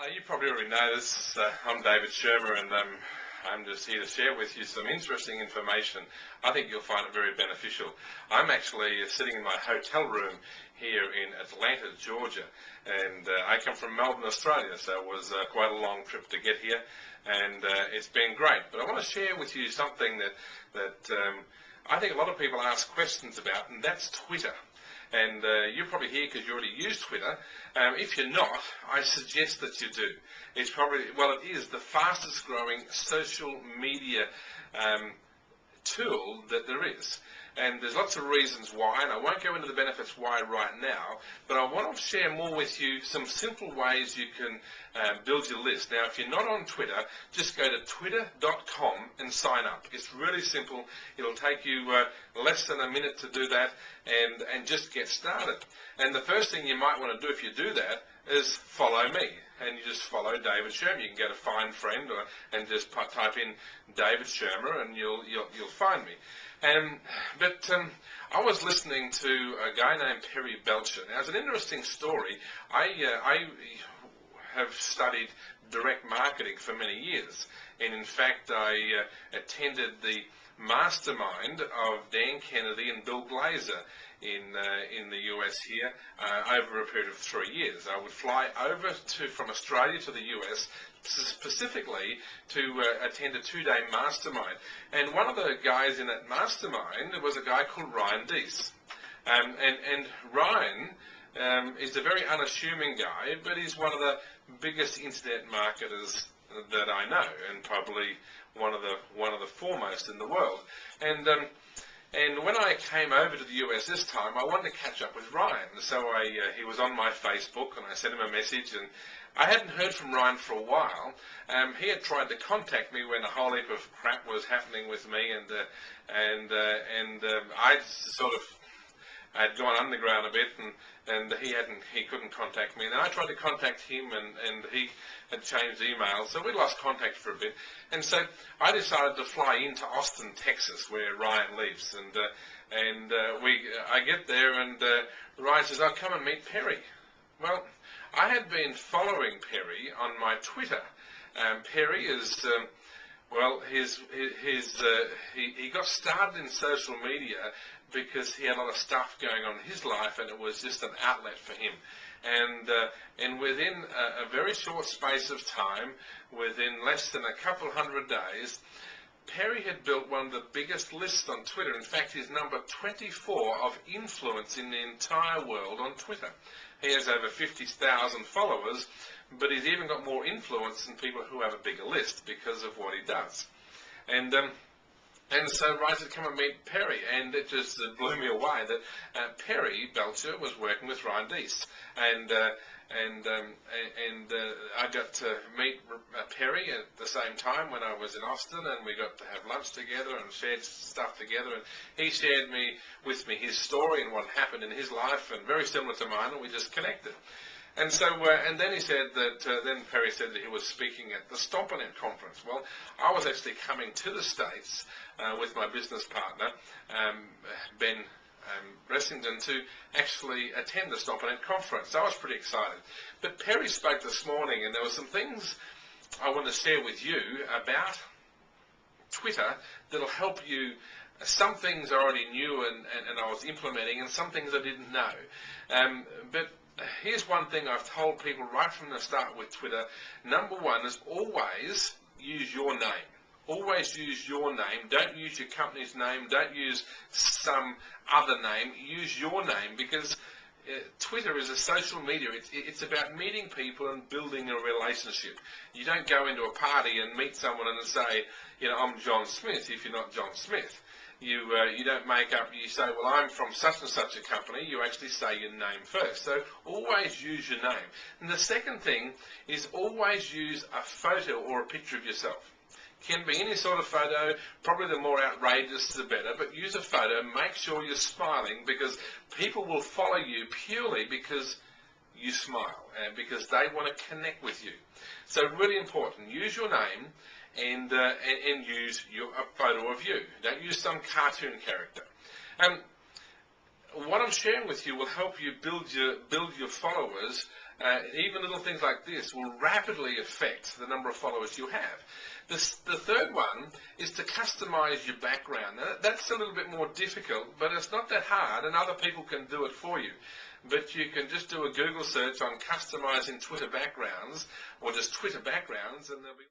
You probably already know this. I'm David Schirmer, and I'm just here to share with you some interesting information. I think you'll find it very beneficial. I'm actually sitting in my hotel room here in Atlanta, Georgia, and I come from Melbourne, Australia, so it was quite a long trip to get here, and it's been great. But I want to share with you something that I think a lot of people ask questions about, and that's Twitter. And you're probably here because you already use Twitter. If you're not, I suggest that you do. It's probably, well, it is the fastest growing social media tool that there is. And there's lots of reasons why, and I won't go into the benefits why right now, but I want to share more with you some simple ways you can build your list. Now, if you're not on Twitter, just go to twitter.com and sign up. It's really simple. It'll take you less than a minute to do that and just get started. And the first thing you might want to do if you do that is follow me. And you just follow David Schirmer. You can go to Find Friend and just type in David Schirmer and you'll find me. But I was listening to a guy named Perry Belcher. Now, it's an interesting story. I have studied direct marketing for many years, and in fact, I attended the mastermind of Dan Kennedy and Bill Glazer in the US here over a period of 3 years. I would fly over from Australia to the US specifically to attend a 2-day mastermind. And one of the guys in that mastermind was a guy called Ryan Deese. And Ryan is a very unassuming guy, but he's one of the biggest internet marketers that I know, and probably one of the foremost in the world. And when I came over to the US this time, I wanted to catch up with Ryan. So he was on my Facebook, and I sent him a message, and I hadn't heard from Ryan for a while. He had tried to contact me when a whole heap of crap was happening with me, and I'd gone underground a bit, and he couldn't contact me. And then I tried to contact him, and he had changed emails, so we lost contact for a bit. And so I decided to fly into Austin, Texas, where Ryan lives, and I get there, and Ryan says, "Oh, come and meet Perry." Well, I had been following Perry on my Twitter. Perry is, he got started in social media because he had a lot of stuff going on in his life, and it was just an outlet for him. And within a very short space of time, within less than a couple hundred days, Perry had built one of the biggest lists on Twitter. In fact, he's number 24 of influence in the entire world on Twitter. He has over 50,000 followers, but he's even got more influence than people who have a bigger list because of what he does. And so Ryan said, "Come and meet Perry," and it just blew me away that Perry Belcher was working with Ryan Deese, and I got to meet Perry at the same time when I was in Austin, and we got to have lunch together and shared stuff together, and he shared with me his story and what happened in his life, and very similar to mine, and we just connected. And so, and then he said that, then Perry said that he was speaking at the StomperNet conference. Well, I was actually coming to the States with my business partner, Ben Bressington, to actually attend the StomperNet conference. So I was pretty excited. But Perry spoke this morning, and there were some things I want to share with you about Twitter that'll help you. Some things I already knew and I was implementing, and some things I didn't know. But here's one thing I've told people right from the start with Twitter. Number one is always use your name. Always use your name. Don't use your company's name. Don't use some other name. Use your name, because Twitter is a social media. It's about meeting people and building a relationship. You don't go into a party and meet someone and say, "I'm John Smith," if you're not John Smith. You don't make up, you say, "Well, I'm from such and such a company." You actually say your name first. So always use your name. And the second thing is always use a photo or a picture of yourself. Can be any sort of photo, probably the more outrageous the better, but use a photo, make sure you're smiling, because people will follow you purely because you smile and because they want to connect with you. So really important, use your name and use a photo of you. Don't use some cartoon character. What I'm sharing with you will help you build your followers Even little things like this will rapidly affect the number of followers you have. The third one is to customize your background. Now, that's a little bit more difficult, but it's not that hard, and other people can do it for you. But you can just do a Google search on customizing Twitter backgrounds, or just Twitter backgrounds, and there'll be